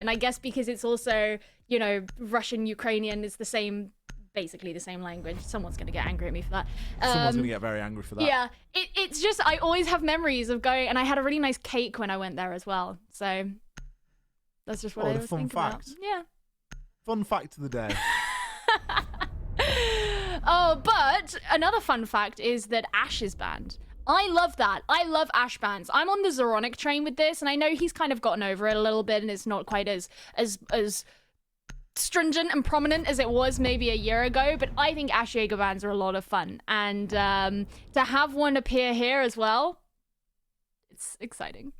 And I guess because it's also, you know, Russian, Ukrainian is the same, basically the same language. Someone's going to get angry at me for that. Someone's going to get very angry for that. Yeah, it's just, I always have memories of going, and I had a really nice cake when I went there as well. So that's just what I always think about. Yeah. Fun fact of the day. Oh, but another fun fact is that Ashe is banned. I love that. I love Ashe bans. I'm on the Zoronic train with this, and I know he's kind of gotten over it a little bit, and it's not quite as stringent and prominent as it was maybe a year ago, but I think Ashe Jaeger bans are a lot of fun. And to have one appear here as well, it's exciting.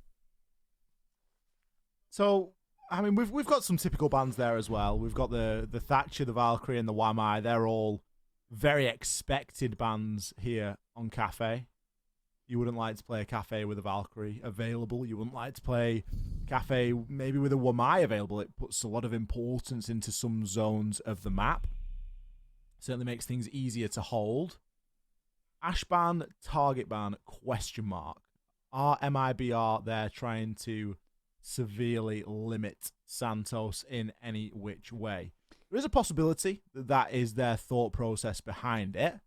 So, I mean, we've got some typical bans there as well. We've got the Thatcher, the Valkyrie, and the Wamai. They're all very expected bans here on Cafe. You wouldn't like to play a Cafe with a Valkyrie available. You wouldn't like to play Cafe maybe with a Wamai available. It puts a lot of importance into some zones of the map. Certainly makes things easier to hold. Ashe ban, target ban, question mark. Are MIBR there trying to severely limit Santos in any which way? There is a possibility that that is their thought process behind it.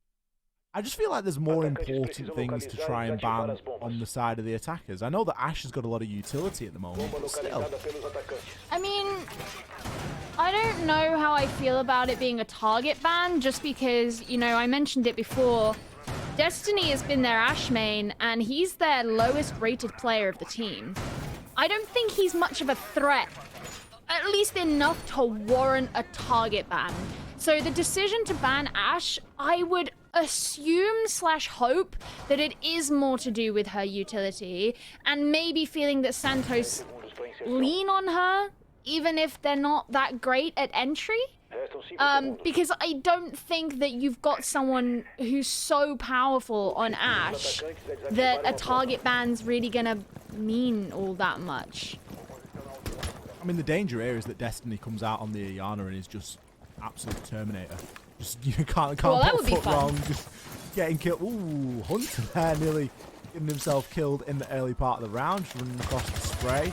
I just feel like there's more important things to try and ban on the side of the attackers. I know that Ashe has got a lot of utility at the moment, but still. I mean, I don't know how I feel about it being a target ban, just because, you know, I mentioned it before. Destiny has been their Ashe main, and he's their lowest rated player of the team. I don't think he's much of a threat, at least enough to warrant a target ban. So the decision to ban Ashe, I would assume / hope that it is more to do with her utility, and maybe feeling that Santos lean on her, even if they're not that great at entry. Because I don't think that you've got someone who's so powerful on Ashe that a target ban's really gonna mean all that much. I mean, the danger here is that Destiny comes out on the Iana and is just absolute Terminator. Just, you can't well, that put would be foot fun. wrong, just getting killed. Ooh, Hunter there nearly getting himself killed in the early part of the round, just running across the spray.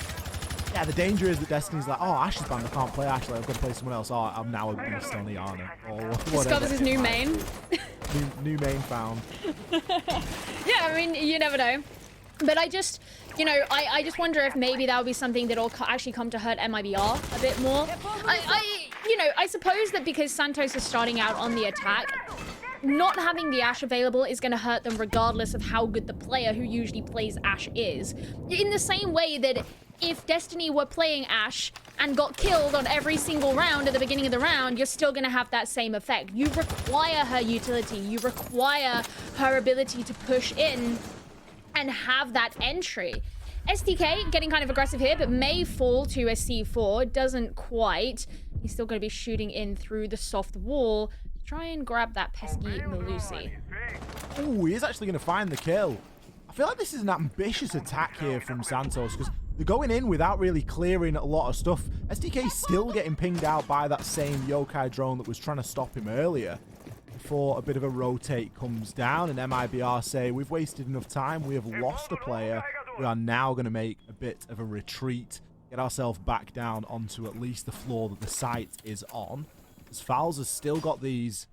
Yeah, the danger is that Destiny's like, oh, Ashe is banned, I can't play Ashe, like, I've got to play someone else. Oh, I'm now a beast on the Iana. Or whatever. Discovers his new main. new main found. Yeah, I mean, you never know. But I just, you know, I just wonder if maybe that would be something that'll actually come to hurt MIBR a bit more. You know, I suppose that because Santos is starting out on the attack, not having the Ashe available is going to hurt them regardless of how good the player who usually plays Ashe is. In the same way that if Destiny were playing Ashe and got killed on every single round at the beginning of the round, you're still going to have that same effect. You require her utility. You require her ability to push in and have that entry. STK getting kind of aggressive here, but may fall to a C4. Doesn't quite. He's still going to be shooting in through the soft wall to try and grab that pesky Melusi. Oh, he is actually going to find the kill. I feel like this is an ambitious attack here from Santos, because they're going in without really clearing a lot of stuff. STK still getting pinged out by that same yokai drone that was trying to stop him earlier, before a bit of a rotate comes down, and MIBR say, we've wasted enough time, we have lost a player, we are now going to make a bit of a retreat, get ourselves back down onto at least the floor that the site is on. As Fowls has still got these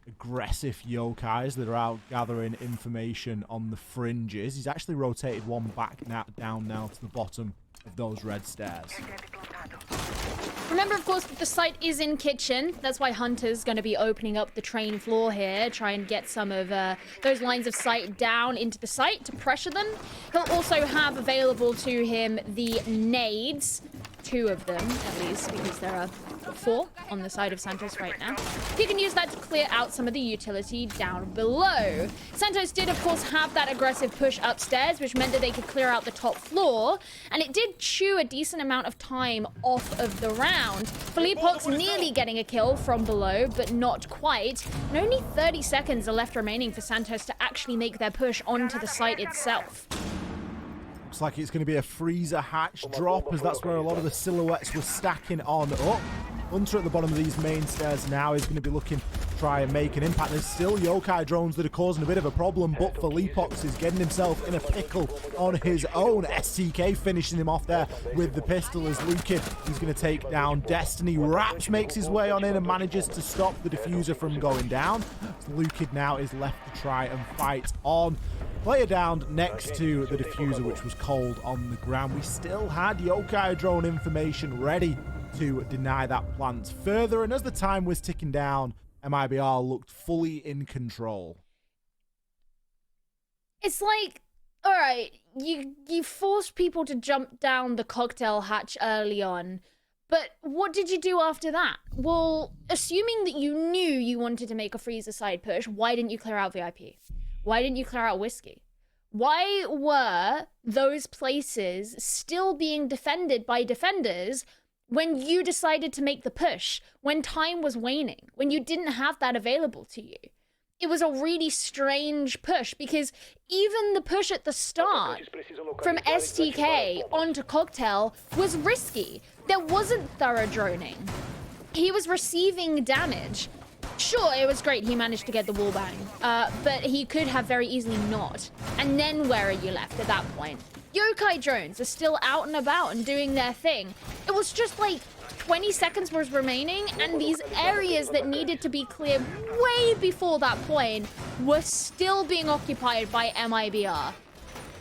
aggressive yokais that are out gathering information on the fringes. He's actually rotated one back down now to the bottom of those red stairs. Remember, of course, that the site is in kitchen. That's why Hunter's going to be opening up the train floor here, try and get some of those lines of sight down into the site to pressure them. He'll also have available to him the nades, 2 of them at least, because there are 4 on the side of Santos right now. He can use that to clear out some of the utility down below. Santos did, of course, have that aggressive push upstairs, which meant that they could clear out the top floor, and it did chew a decent amount of time off of the round. Philippe Hawks nearly getting a kill from below, but not quite. And only 30 seconds are left remaining for Santos to actually make their push onto the site itself. Looks like it's going to be a freezer hatch drop, as that's where a lot of the silhouettes were stacking on up. Hunter at the bottom of these main stairs now is going to be looking to try and make an impact. There's still yokai drones that are causing a bit of a problem, but Felipox is getting himself in a pickle on his own. STK finishing him off there with the pistol as Lukid, he's going to take down Destiny. Raps makes his way on in and manages to stop the diffuser from going down. So Lukid now is left to try and fight on. Player down next to the diffuser, which was cold on the ground. We still had yokai drone information ready to deny that plant further, and as the time was ticking down, MIBR looked fully in control. It's like, all right, you forced people to jump down the cocktail hatch early on, but what did you do after that? Well, assuming that you knew you wanted to make a freezer side push, why didn't you clear out VIP? Why didn't you clear out Whiskey? Why were those places still being defended by defenders when you decided to make the push, when time was waning, when you didn't have that available to you? It was a really strange push, because even the push at the start from STK onto Cocktail was risky. There wasn't thorough droning. He was receiving damage. Sure, it was great he managed to get the wallbang, but he could have very easily not. And then where are you left at that point? Yokai drones are still out and about and doing their thing. It was just like 20 seconds was remaining, and these areas that needed to be cleared way before that point were still being occupied by MIBR.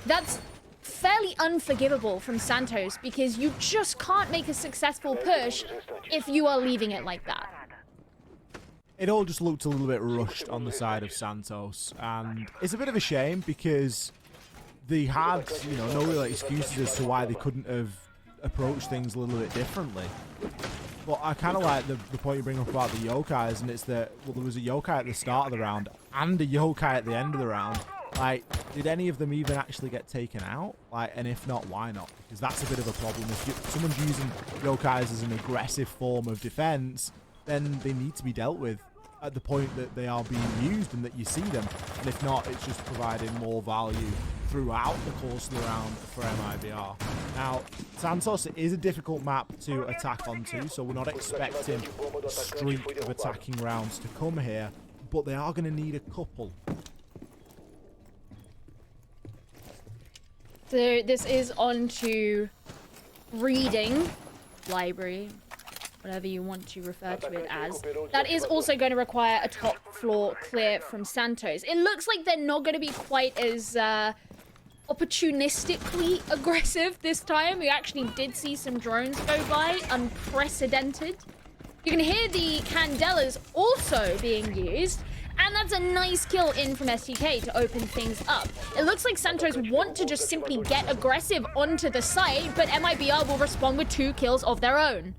That's fairly unforgivable from Santos, because you just can't make a successful push if you are leaving it like that. It all just looked a little bit rushed on the side of Santos, and it's a bit of a shame because they had, you know, no real excuses as to why they couldn't have approached things a little bit differently. But I kind of like the point you bring up about the yokais, and it's that, well, there was a yokai at the start of the round and a yokai at the end of the round. Like, did any of them even actually get taken out? Like, and if not, why not? Because that's a bit of a problem. If someone's using yokais as an aggressive form of defense, then they need to be dealt with at the point that they are being used and that you see them. And if not, it's just providing more value throughout the course of the round for MIBR. Now, Santos is a difficult map to attack onto, so we're not expecting a streak of attacking rounds to come here, but they are going to need a couple. So this is on to reading, library, whatever you want to refer to it as. That is also going to require a top floor clear from Santos. It looks like they're not going to be quite as opportunistically aggressive this time. We actually did see some drones go by, unprecedented. You can hear the Candelas also being used, and that's a nice kill in from STK to open things up. It looks like Santos want to just simply get aggressive onto the site, but MIBR will respond with 2 kills of their own.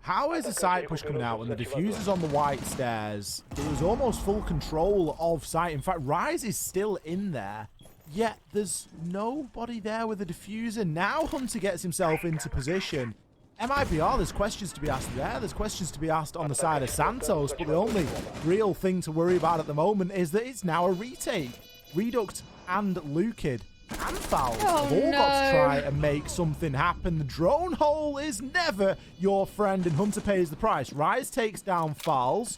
How is the site push coming out when the diffuser's on the white stairs? There was almost full control of site. In fact, Rise is still in there, yet there's nobody there with the diffuser. Now Hunter gets himself into position. MIBR, there's questions to be asked there. There's questions to be asked on the side of Santos, but the only real thing to worry about at the moment is that it's now a retake. Reduct and Lukid and Fowls have all got to try and make something happen. The drone hole is never your friend, and Hunter pays the price. Rise takes down Fowls.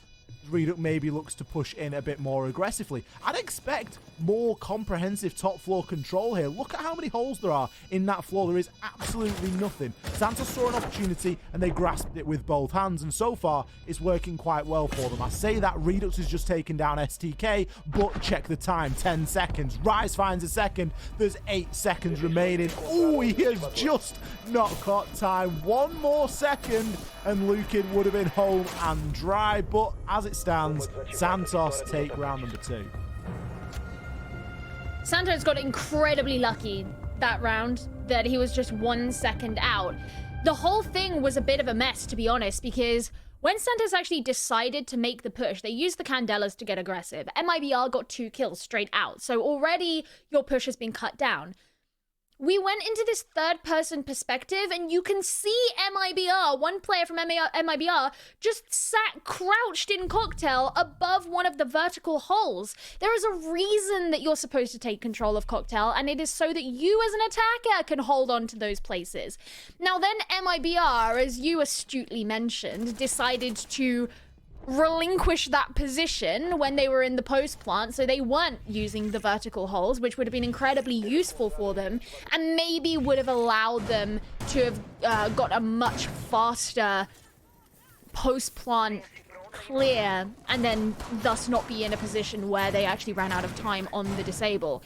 Reduct maybe looks to push in a bit more aggressively. I'd expect more comprehensive top floor control here. Look at how many holes there are in that floor. There is absolutely nothing. Santos saw an opportunity and they grasped it with both hands, and so far it's working quite well for them. I say that Redux has just taken down STK, but check the time, 10 seconds. Rise finds a second. There's 8 seconds remaining. Oh, he has just not got time. 1 more second and Lukid would have been home and dry, but as it stands, Santos take round number 2. Santos got incredibly lucky that round that he was just 1 second out. The whole thing was a bit of a mess, to be honest, because when Santos actually decided to make the push, they used the Candelas to get aggressive. MIBR got 2 kills straight out, so already your push has been cut down. we went into this third-person perspective, and you can see MIBR, one player from MIBR, just sat crouched in Cocktail above one of the vertical holes. There is a reason that you're supposed to take control of Cocktail, and it is so that you as an attacker can hold on to those places. Now then, MIBR, as you astutely mentioned, decided to relinquish that position when they were in the post plant, so they weren't using the vertical holes, which would have been incredibly useful for them and maybe would have allowed them to have got a much faster post plant clear and then thus not be in a position where they actually ran out of time on the disable.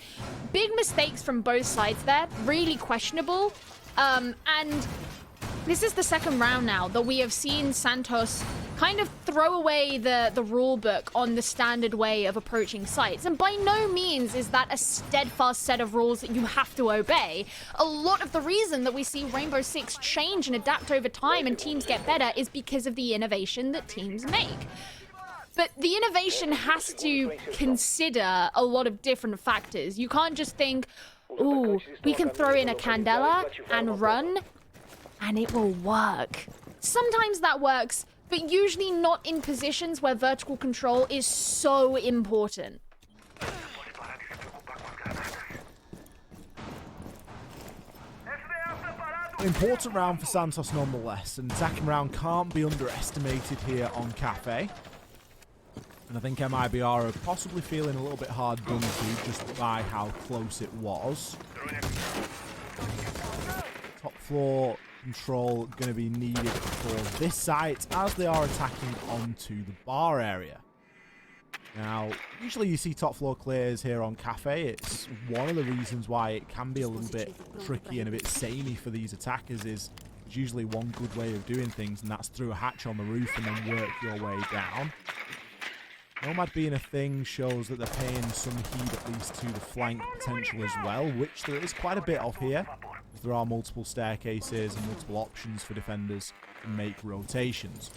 Big mistakes from both sides there, really questionable, and this is the second round now that we have seen Santos kind of throw away the rule book on the standard way of approaching sites. And by no means is that a steadfast set of rules that you have to obey. A lot of the reason that we see Rainbow Six change and adapt over time and teams get better is because of the innovation that teams make. But the innovation has to consider a lot of different factors. You can't just think, ooh, we can throw in a Candela and run and it will work. Sometimes that works, but usually not in positions where vertical control is so important. Important round for Santos nonetheless, and second round can't be underestimated here on Cafe. And I think MIBR are possibly feeling a little bit hard done to just by how close it was. Top floor control going to be needed for this site as they are attacking onto the bar area. Now, usually you see top floor clears here on Cafe. It's one of the reasons why it can be a little bit tricky and a bit samey for these attackers. Is there's usually one good way of doing things, and that's through a hatch on the roof and then work your way down. Nomad being a thing shows that they're paying some heed at least to the flank potential as well, which there is quite a bit of here. There are multiple staircases and multiple options for defenders to make rotations.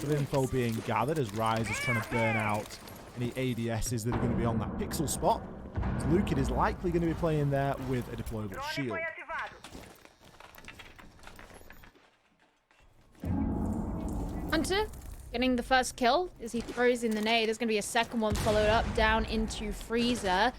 Good info being gathered as Rise is trying to burn out any ADSs that are going to be on that pixel spot. So Lukid is likely going to be playing there with a deployable shield. Hunter getting the first kill as he throws in the nade. There's going to be a second one followed up down into Freezer.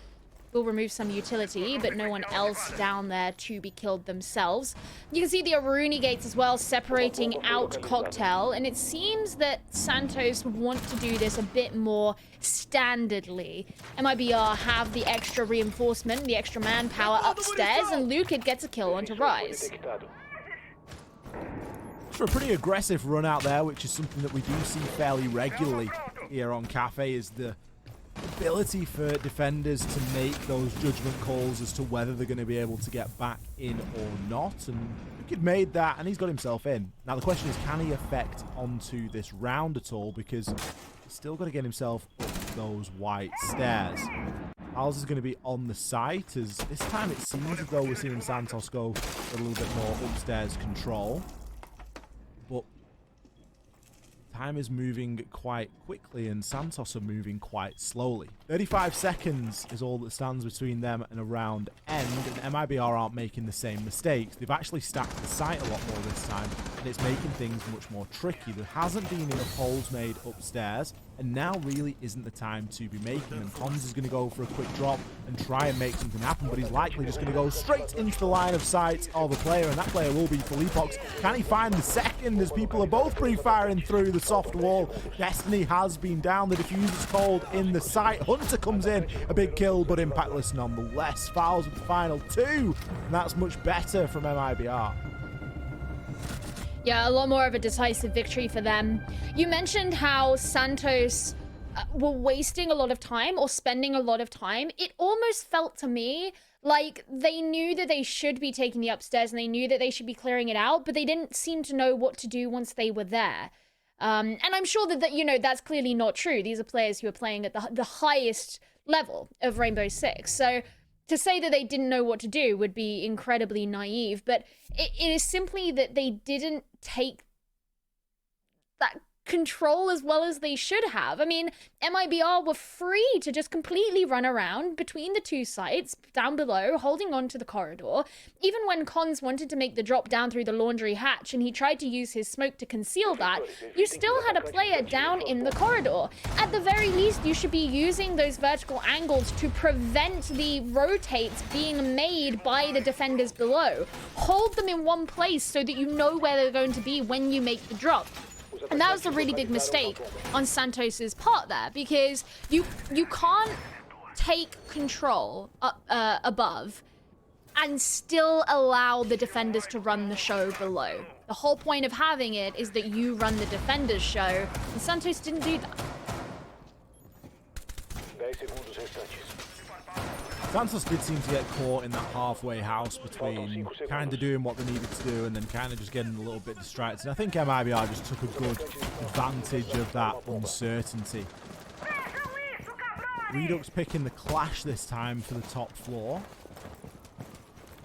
Will remove some utility, but no one else down there to be killed themselves. You can see the Aruni gates as well separating out Cocktail, and it seems that Santos want to do this a bit more standardly. MIBR have the extra reinforcement, the extra manpower upstairs, and Lukid gets a kill onto Rise. For a pretty aggressive run out there, which is something that we do see fairly regularly here on Cafe, is the ability for defenders to make those judgment calls as to whether they're going to be able to get back in or not. And Lukid made that, and he's got himself in. Now the question is, can he affect onto this round at all? Because he's still got to get himself up those white stairs. Al's is going to be on the site, as this time it seems as though we're seeing Santos go a little bit more upstairs control. But time is moving quite quickly, and Santos are moving quite slowly. 35 seconds is all that stands between them and a round end, and MIBR aren't making the same mistakes. They've actually stacked the site a lot more this time, and it's making things much more tricky. There hasn't been enough holes made upstairs, and now really isn't the time to be making them. Cons is going to go for a quick drop and try and make something happen, but he's likely just going to go straight into the line of sight of a player, and that player will be Felipox. Can he find the second, as people are both pre-firing through the soft wall? Destiny has been down, the diffuser's cold in the site. Hunter comes in, a big kill, but impactless nonetheless. Fouls with the final two, and that's much better from MIBR. Yeah, a lot more of a decisive victory for them. You mentioned how Santos were wasting a lot of time or spending a lot of time. It almost felt to me like they knew that they should be taking the upstairs and they knew that they should be clearing it out, but they didn't seem to know what to do once they were there. And I'm sure that, you know, that's clearly not true. These are players who are playing at the highest level of Rainbow Six. So to say that they didn't know what to do would be incredibly naive, but it is simply that they didn't take that control as well as they should have. I mean, MIBR were free to just completely run around between the two sites down below, holding on to the corridor. Even when Cons wanted to make the drop down through the laundry hatch and he tried to use his smoke to conceal that, you still had a player down in the corridor. At the very least, you should be using those vertical angles to prevent the rotates being made by the defenders below. Hold them in one place so that you know where they're going to be when you make the drop. And that was a really big mistake on Santos's part there, because you can't take control above and still allow the defenders to run the show below. The whole point of having it is that you run the defenders show, and Santos didn't do that. Santos did seem to get caught in that halfway house between kind of doing what they needed to do and then kind of just getting a little bit distracted. I think MIBR just took a good advantage of that uncertainty. Redux picking the Clash this time for the top floor.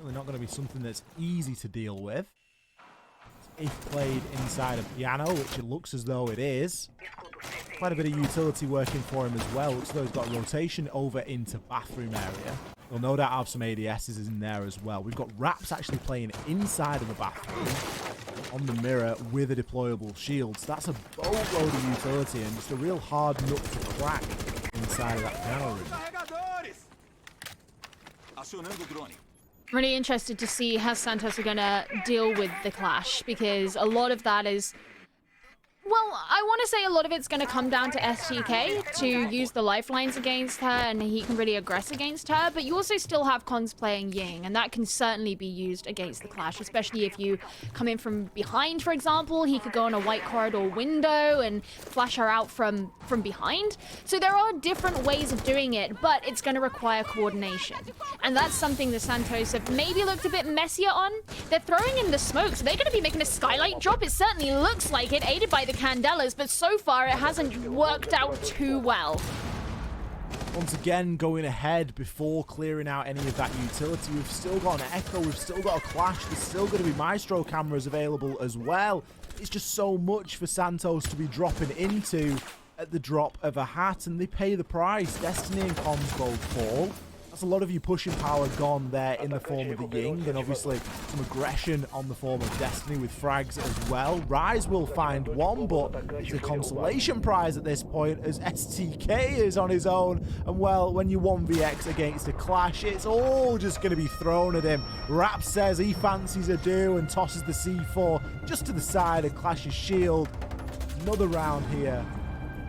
Really not going to be something that's easy to deal with. If played inside a piano, which it looks as though it is. Quite a bit of utility working for him as well. Looks as though he's got a rotation over into bathroom area. We'll no doubt have some ADSs in there as well. We've got Raps actually playing inside of the bathroom on the mirror with a deployable shield. So that's a boatload of utility and just a real hard nut to crack inside of that piano room. I'm really interested to see how Santos are going to deal with the Clash, because a lot of that is... Well, I want to say a lot of it's going to come down to STK to use the lifelines against her, and he can really aggress against her, but you also still have Cons playing Ying, and that can certainly be used against the Clash, especially if you come in from behind, for example. He could go on a white corridor window and flash her out from behind. So there are different ways of doing it, but it's going to require coordination, and that's something the Santos have maybe looked a bit messier on. They're throwing in the smoke, so they're going to be making a skylight drop. It certainly looks like it, aided by the Candelas, but so far it hasn't worked out too well. Once again, going ahead before clearing out any of that utility. We've still got an Echo, we've still got a Clash, there's still going to be Maestro cameras available as well. It's just so much for Santos to be dropping into at the drop of a hat, and they pay the price. Destiny and Cons both fall. That's a lot of your pushing power gone there in the form of the Ying, and obviously some aggression on the form of Destiny with frags as well. Rise will find one, but it's a consolation prize at this point as STK is on his own. And well, when you 1vx against a Clash, it's all just going to be thrown at him. Rap says he fancies a do and tosses the C4 just to the side of Clash's shield. Another round here,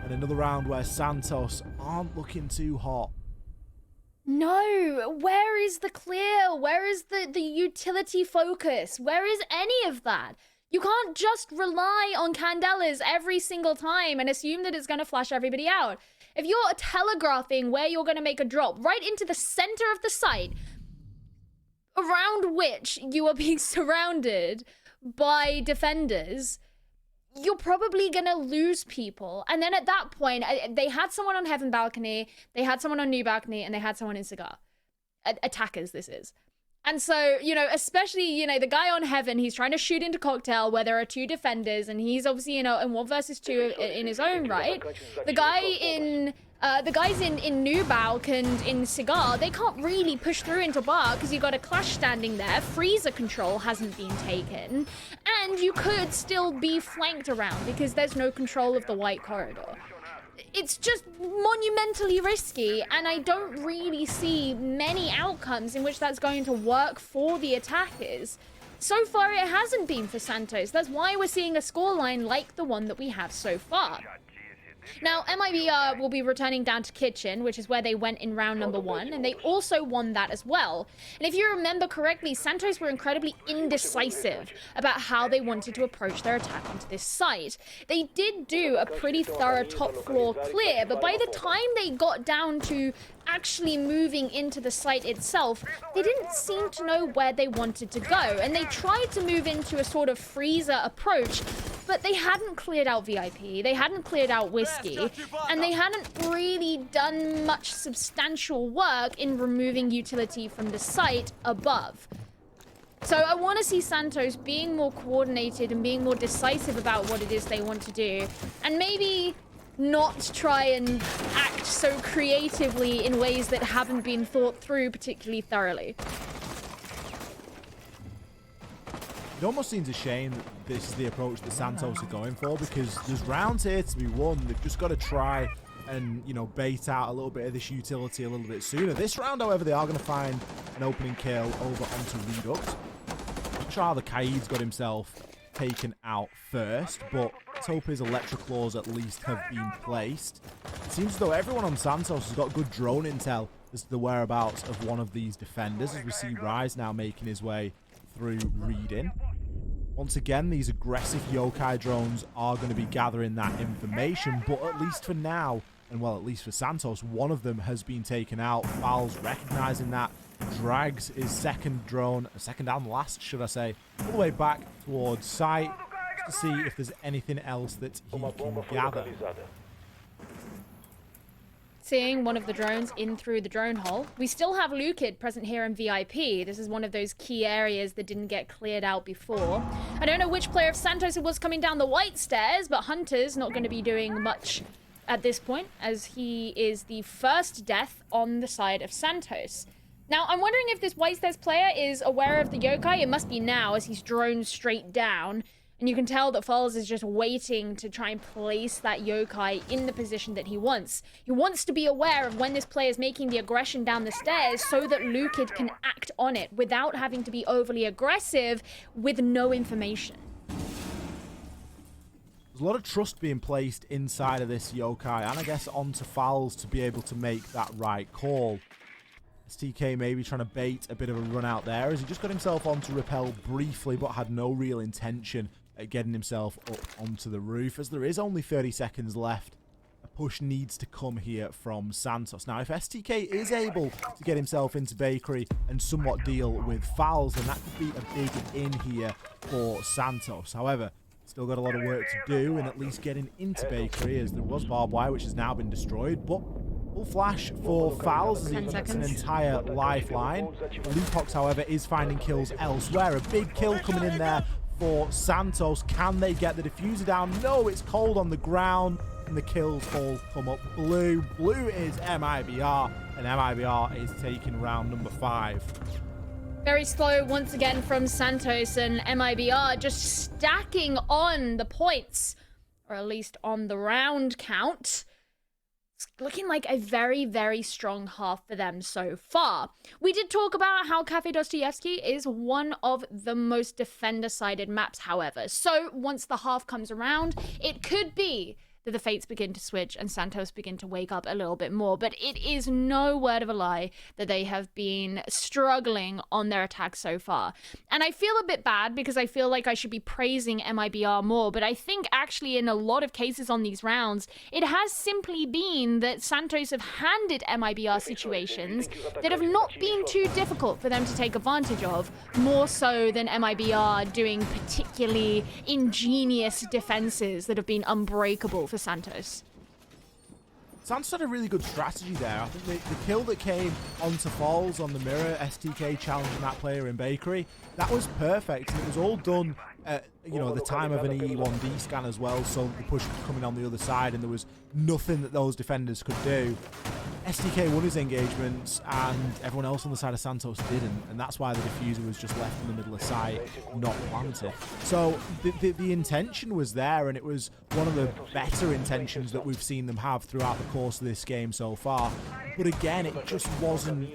and another round where Santos aren't looking too hot. No, where is the clear? Where is the utility focus? Where is any of that? You can't just rely on Candelas every single time and assume that it's going to flash everybody out. If you're telegraphing where you're going to make a drop right into the center of the site, around which you are being surrounded by defenders, you're probably going to lose people. And then at that point, they had someone on Heaven Balcony, they had someone on New Balcony, and they had someone in Cigar. Attackers, this is. And so, you know, especially, you know, the guy on Heaven, he's trying to shoot into Cocktail where there are two defenders, and he's obviously, you know, in 1 versus 2 in his own right. The guys in New Balc and in Cigar, they can't really push through into Bar because you've got a Clash standing there. Freezer control hasn't been taken, and you could still be flanked around because there's no control of the white corridor. It's just monumentally risky, and I don't really see many outcomes in which that's going to work for the attackers. So far, it hasn't been for Santos. That's why we're seeing a scoreline like the one that we have so far. Now, MIBR will be returning down to Kitchen, which is where they went in round number 1, and they also won that as well. And if you remember correctly, Santos were incredibly indecisive about how they wanted to approach their attack onto this site. They did do a pretty thorough top floor clear, but by the time they got down to actually moving into the site itself, they didn't seem to know where they wanted to go, and they tried to move into a sort of freezer approach, but they hadn't cleared out VIP, they hadn't cleared out Whiskey, and they hadn't really done much substantial work in removing utility from the site above. So I want to see Santos being more coordinated and being more decisive about what it is they want to do. And maybe not try and act so creatively in ways that haven't been thought through particularly thoroughly. It almost seems a shame that this is the approach that Santos are going for, because there's rounds here to be won. They've just got to try and, you know, bait out a little bit of this utility a little bit sooner. This round, however, they are going to find an opening kill over onto Redux. Not sure how the Kaid's got himself taken out first, but let's hope his Electroclaws at least have been placed. It seems as though everyone on Santos has got good drone intel as to the whereabouts of one of these defenders, as we see Rise now making his way through reading. Once again, these aggressive yokai drones are going to be gathering that information, but at least for now, and well, at least for Santos, one of them has been taken out. Fowls recognizing that, drags his second and last, should I say, all the way back towards site to see if there's anything else that he can gather. Seeing one of the drones in through the drone hole. We still have Lukid present here in VIP. This is one of those key areas that didn't get cleared out before. I don't know which player of Santos it was coming down the white stairs, but Hunter's not going to be doing much at this point, as he is the first death on the side of Santos. Now, I'm wondering if this white stairs player is aware of the yokai. It must be now, as he's droned straight down. And you can tell that Falls is just waiting to try and place that yokai in the position that he wants. He wants to be aware of when this player is making the aggression down the stairs so that Lukid can act on it without having to be overly aggressive with no information. There's a lot of trust being placed inside of this yokai, and I guess onto Fowls to be able to make that right call. STK maybe trying to bait a bit of a run out there, as he just got himself onto Repel briefly, but had no real intention at getting himself up onto the roof, as there is only 30 seconds left. A push needs to come here from Santos. Now, if STK is able to get himself into Bakery and somewhat deal with Fowls, then that could be a big in here for Santos. However, still got a lot of work to do in at least getting into Bakery, as there was barbed wire, which has now been destroyed, but full flash for Fowls as he gets an entire lifeline. Lupox, however, is finding kills elsewhere. A big kill coming in there for Santos. Can they get the diffuser down? No, it's cold on the ground, and the kills all come up blue. Blue is MIBR, and MIBR is taking round number 5. Very slow once again from Santos, and MIBR just stacking on the points, or at least on the round count. It's looking like a very, very strong half for them so far. We did talk about how Cafe Dostoyevsky is one of the most defender-sided maps, however. So once the half comes around, it could be that the fates begin to switch and Santos begin to wake up a little bit more. But it is no word of a lie that they have been struggling on their attack so far. And I feel a bit bad because I feel like I should be praising MIBR more, but I think actually in a lot of cases on these rounds, it has simply been that Santos have handed MIBR situations that have not been too difficult for them to take advantage of, more so than MIBR doing particularly ingenious defenses that have been unbreakable for Santos. Santos had a really good strategy there. I think the kill that came onto Falls on the mirror, STK challenging that player in Bakery, that was perfect. And it was all done at, you know, the time of an E1D scan as well, so the push was coming on the other side and there was nothing that those defenders could do. STK won his engagements and everyone else on the side of Santos didn't, and that's why the diffuser was just left in the middle of sight, not planted. So the intention was there, and it was one of the better intentions that we've seen them have throughout the course of this game so far. But again, it just wasn't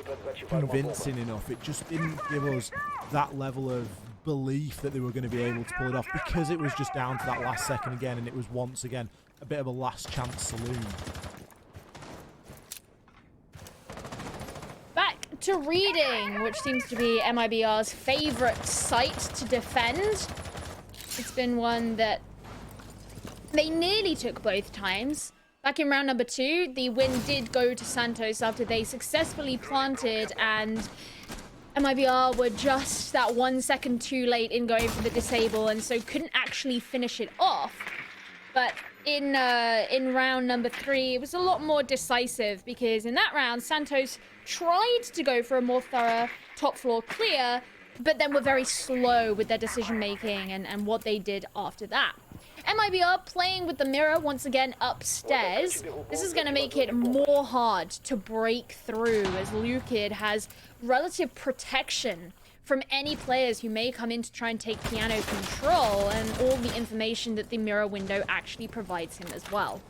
convincing enough. It just didn't give us that level of belief that they were going to be able to pull it off, because it was just down to that last second again, and it was once again a bit of a last chance saloon. Back to reading, which seems to be MIBR's favorite site to defend. It's been one that they nearly took both times. Back in round number 2, the win did go to Santos after they successfully planted, and MIBR were just that 1 second too late in going for the disable, and so couldn't actually finish it off. But in round number 3, it was a lot more decisive, because in that round, Santos tried to go for a more thorough top floor clear, but then were very slow with their decision making and what they did after that. MIBR playing with the mirror once again upstairs. This is going to make it more hard to break through, as Lukid has relative protection from any players who may come in to try and take piano control, and all the information that the mirror window actually provides him as well.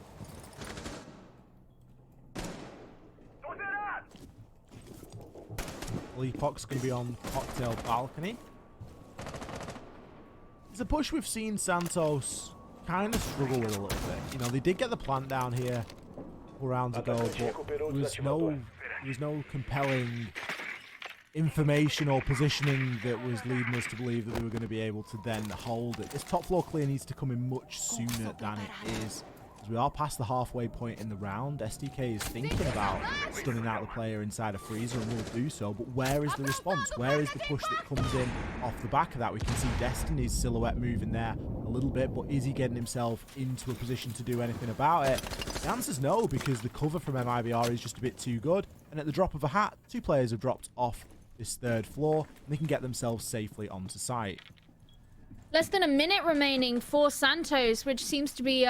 Leapoc's going to be on cocktail balcony. It's a push we've seen Santos kind of struggle with a little bit. You know, they did get the plant down here 4 rounds ago, but there was no compelling information or positioning that was leading us to believe that they were going to be able to then hold it. This top floor clear needs to come in much sooner than it is. As we are past the halfway point in the round, SDK is thinking about stunning out the player inside a freezer and will do so, but where is the response? Where is the push that comes in off the back of that? We can see Destiny's silhouette moving there a little bit, but is he getting himself into a position to do anything about it? The answer is no, because the cover from MIBR is just a bit too good, and at the drop of a hat, 2 players have dropped off this 3rd floor, and they can get themselves safely onto site. Less than a minute remaining for Santos, which seems to be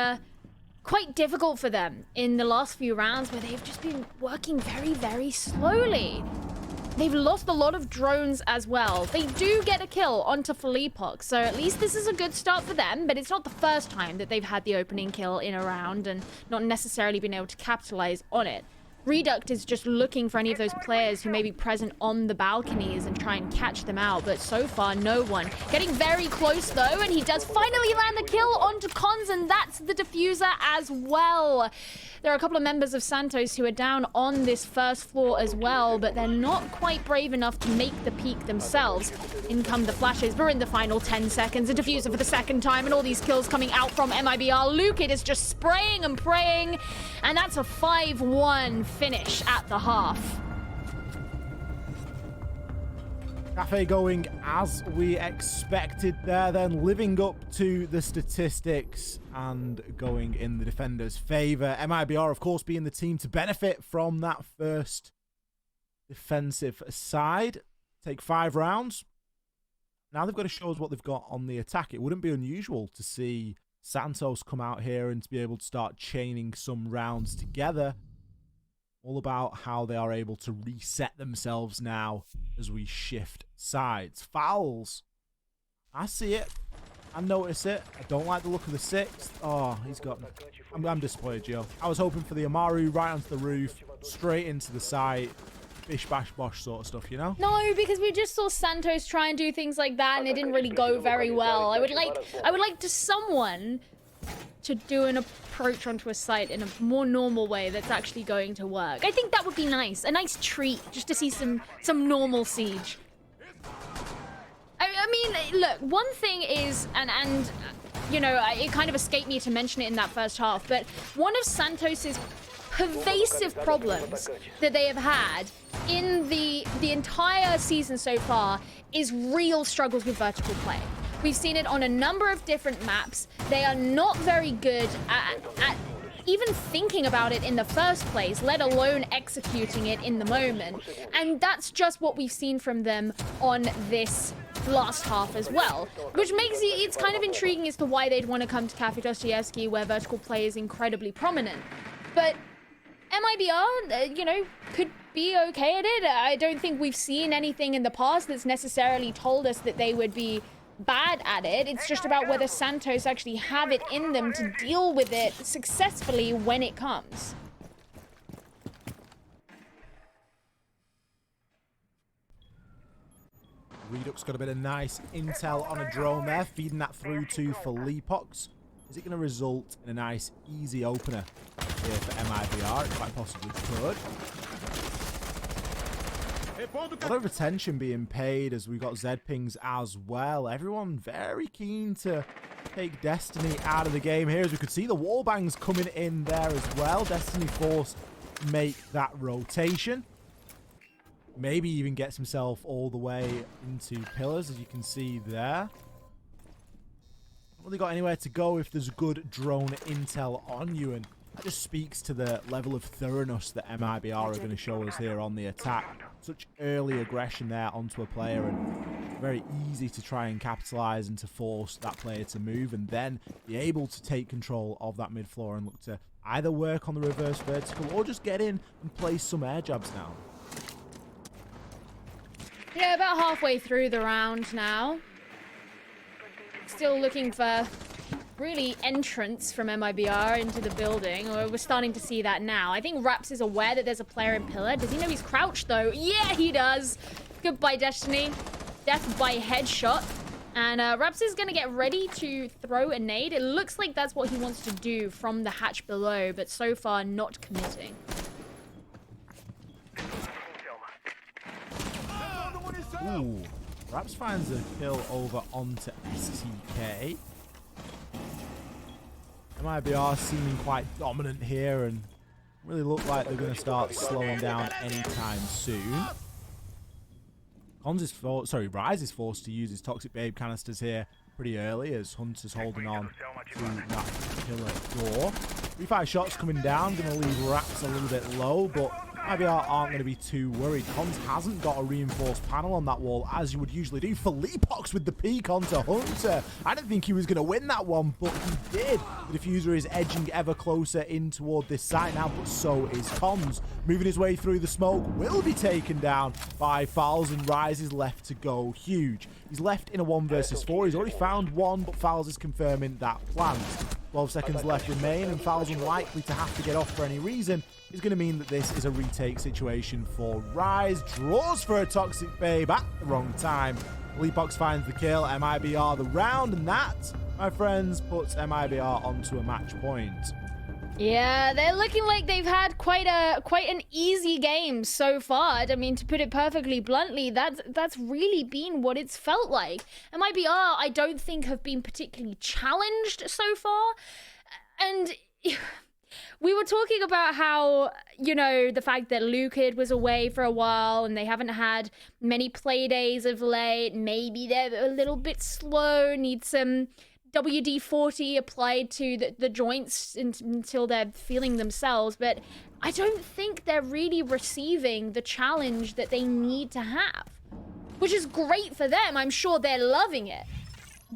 quite difficult for them in the last few rounds, where they've just been working very, very slowly. They've lost a lot of drones as well. They do get a kill onto Felipox, so at least this is a good start for them, but it's not the first time that they've had the opening kill in a round and not necessarily been able to capitalize on it. Reduct is just looking for any of those players who may be present on the balconies and try and catch them out, but so far no one. Getting very close though, and he does finally land the kill onto Cons, and that's the diffuser as well. There are a couple of members of Santos who are down on this 1st floor as well, but they're not quite brave enough to make the peak themselves. In come the flashes. We're in the final 10 seconds. A diffuser for the 2nd time, and all these kills coming out from MIBR. Lukid is just spraying and praying, and that's a 5-1 finish at the half. Cafe going as we expected there, then living up to the statistics and going in the defenders' favour. MIBR, of course, being the team to benefit from that first defensive side. Take 5 rounds. Now they've got to show us what they've got on the attack. It wouldn't be unusual to see Santos come out here and to be able to start chaining some rounds together. All about how they are able to reset themselves now as we shift sides. Fouls. I see it. I notice it. I don't like the look of the 6th. Oh, he's got me. I'm disappointed, Joe. I was hoping for the Amaru right onto the roof, straight into the site. Bish bash bosh sort of stuff, you know? No, because we just saw Santos try and do things like that, and it didn't really go very well. I would like to someone to do an approach onto a site in a more normal way that's actually going to work. I think that would be nice. A nice treat, just to see some normal siege. I mean, look, one thing is, and you know, it kind of escaped me to mention it in that first half, but one of Santos's pervasive problems that they have had in the entire season so far is real struggles with vertical play. We've seen it on a number of different maps. They are not very good at even thinking about it in the first place, let alone executing it in the moment. And that's just what we've seen from them on this last half as well, which makes it's kind of intriguing as to why they'd want to come to Cafe Dostoyevsky, where vertical play is incredibly prominent. But MIBR, you know, could be okay at it. I don't think we've seen anything in the past that's necessarily told us that they would be bad at it. It's just about whether Santos actually have it in them to deal with it successfully when it comes. Redux got a bit of nice intel on a drone there, feeding that through to Felipox. Is it going to result in a nice, easy opener here for MIBR? It quite possibly could. A lot of attention being paid as we've got Z-Pings as well. Everyone very keen to take Destiny out of the game here, as we could see the wallbangs coming in there as well. Destiny forced to make that rotation. Maybe even gets himself all the way into pillars, as you can see there. Not really got anywhere to go if there's good drone intel on you, and that just speaks to the level of thoroughness that MIBR are going to show us here on the attack. Such early aggression there onto a player, and very easy to try and capitalize and to force that player to move and then be able to take control of that mid floor and look to either work on the reverse vertical or just get in and place some air jabs now. Yeah, about halfway through the round now. Still looking for really entrance from MIBR into the building. We're starting to see that now. I think Raps is aware that there's a player in pillar. Does he know he's crouched though? Yeah, he does. Goodbye, Destiny. Death by headshot. And Raps is going to get ready to throw a nade. It looks like that's what he wants to do from the hatch below, but so far not committing. Ooh, Raps finds a kill over onto STK. MIBR seeming quite dominant here and really look like they're going to start slowing down anytime soon. Rise is forced to use his Toxic Babe canisters here pretty early as Hunter's holding on to that killer door. 3-5 shots coming down, going to leave Raps a little bit low, but MIBR aren't going to be too worried. Cons hasn't got a reinforced panel on that wall as you would usually do. Felipox with the peek onto Hunter. I didn't think he was going to win that one, but he did. The diffuser is edging ever closer in toward this site now, but so is Cons. Moving his way through the smoke, will be taken down by Fowls, and Rise is left to go huge. He's left in a 1 versus 4. He's already found one, but Fowls is confirming that plant. 12 seconds left remain, and Fowls unlikely to have to get off for any reason. Is going to mean that this is a retake situation for Rise. Draws for a Toxic Babe at the wrong time. Leapox finds the kill, MIBR the round, and that, my friends, puts MIBR onto a match point. Yeah, they're looking like they've had quite an easy game so far. I mean, to put it perfectly bluntly, that's really been what it's felt like. MIBR, I don't think have been particularly challenged so far, and we were talking about how, you know, the fact that Lucid was away for a while and they haven't had many play days of late. Maybe they're a little bit slow, need some WD-40 applied to the joints until they're feeling themselves. But I don't think they're really receiving the challenge that they need to have, which is great for them. I'm sure they're loving it.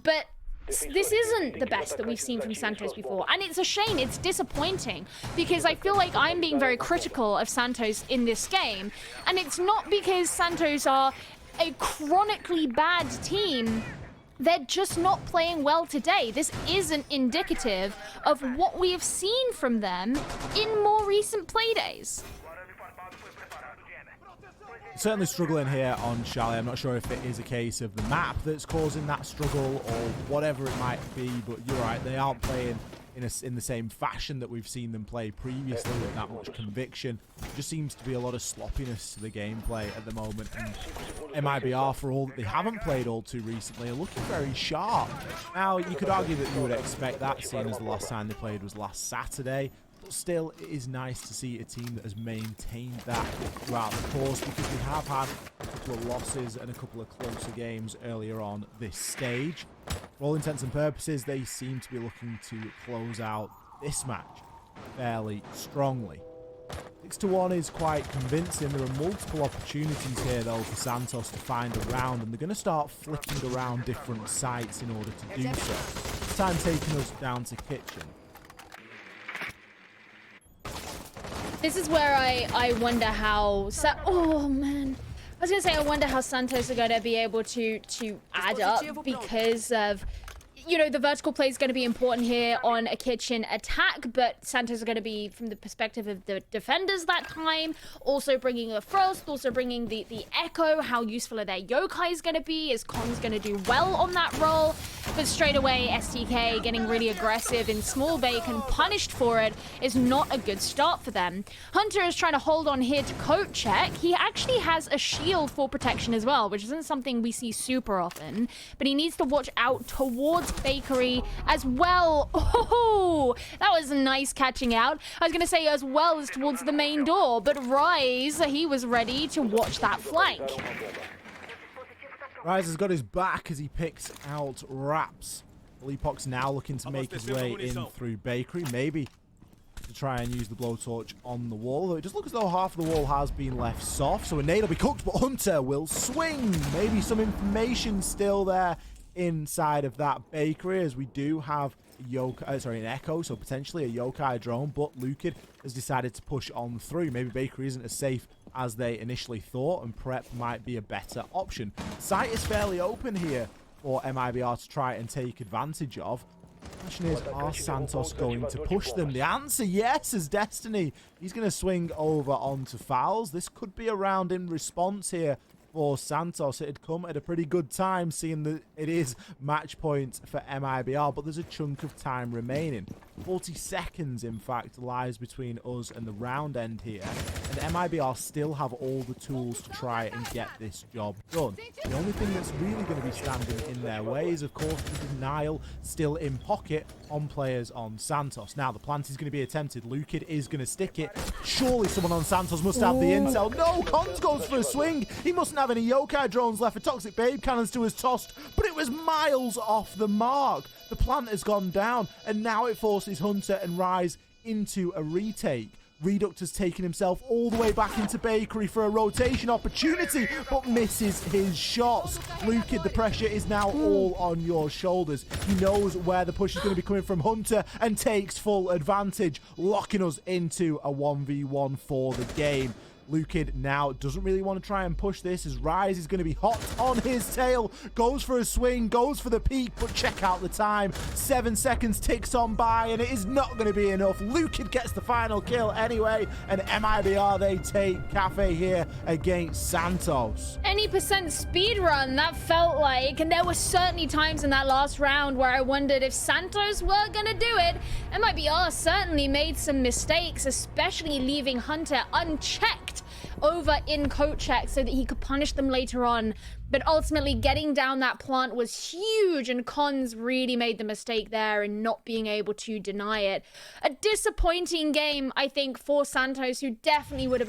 But this isn't the best that we've seen from Santos before, and it's a shame. It's disappointing because I feel like I'm being very critical of Santos in this game, and it's not because Santos are a chronically bad team. They're just not playing well today. This isn't indicative of what we have seen from them in more recent playdays. Certainly struggling here on Charlie. I'm not sure if it is a case of the map that's causing that struggle or whatever it might be, but you're right, they aren't playing in the same fashion that we've seen them play previously with that much conviction. Just seems to be a lot of sloppiness to the gameplay at the moment, and MIBR, for all that they haven't played all too recently, are looking very sharp. Now, you could argue that you would expect that, seeing as the last time they played was last Saturday. But still, it is nice to see a team that has maintained that throughout the course, because we have had a couple of losses and a couple of closer games earlier on this stage. For all intents and purposes, they seem to be looking to close out this match fairly strongly. 6-1 is quite convincing. There are multiple opportunities here, though, for Santos to find a round, and they're going to start flicking around different sites in order to do so. This time taking us down to Kitchen. This is where I wonder how... oh, man. I was going to say, I wonder how Santos are going to be able to add up because of... You know, the vertical play is going to be important here on a Kitchen attack, but Santos are going to be from the perspective of the defenders that time. Also bringing a Frost, also bringing the Echo. How useful are their Yokais going to be? Is Kon's going to do well on that role? But straight away, STK getting really aggressive in small bacon, punished for it, is not a good start for them. Hunter is trying to hold on here to coat check. He actually has a shield for protection as well, which isn't something we see super often, but he needs to watch out towards Bakery as well. Oh, that was nice catching out. I was going to say as well as towards the main door, but Rise, he was ready to watch that flank. Rise has got his back as he picks out Raps. Leapox now looking to make his way in through Bakery. Maybe to try and use the blowtorch on the wall. Though it does look as though half of the wall has been left soft. So a nade will be cooked, but Hunter will swing. Maybe some information still there inside of that bakery, as we do have an echo, so potentially a yokai drone, but Lukid has decided to push on through. Maybe bakery isn't as safe as they initially thought, and prep might be a better option. Site is fairly open here for MIBR to try and take advantage of. The question is, are Santos going to push them? The answer, yes, is Destiny. He's going to swing over onto fouls. This could be a round in response here for Santos. It had come at a pretty good time, seeing that it is match point for MIBR, but there's a chunk of time remaining. 40 seconds, in fact, lies between us and the round end here, and MIBR still have all the tools to try and get this job done. The only thing that's really going to be standing in their way is, of course, the denial still in pocket on players on Santos. Now, the plant is going to be attempted. Lukid is going to stick it. Surely someone on Santos must have the intel. No, Cons goes for a swing. He mustn't have any yokai drones left. A toxic babe cannons to his tossed, but it was miles off the mark. The plant has gone down, and now it forces Hunter and Rise into a retake. Reduct has taken himself all the way back into bakery for a rotation opportunity, but misses his shots. Lukid, the pressure is now all on your shoulders. He knows where the push is going to be coming from Hunter and takes full advantage, locking us into a 1v1 for the game. Lukid now doesn't really want to try and push this, as Rise is going to be hot on his tail. Goes for a swing, goes for the peak, but check out the time. 7 seconds ticks on by, and it is not going to be enough. Lukid gets the final kill anyway, and MIBR, they take Cafe here against Santos. Any percent speed run, that felt like, and there were certainly times in that last round where I wondered if Santos were going to do it. MIBR certainly made some mistakes, especially leaving Hunter unchecked over in coat check so that he could punish them later on. But ultimately getting down that plant was huge, and Cons really made the mistake there in not being able to deny it. A disappointing game, I think, for Santos, who definitely would have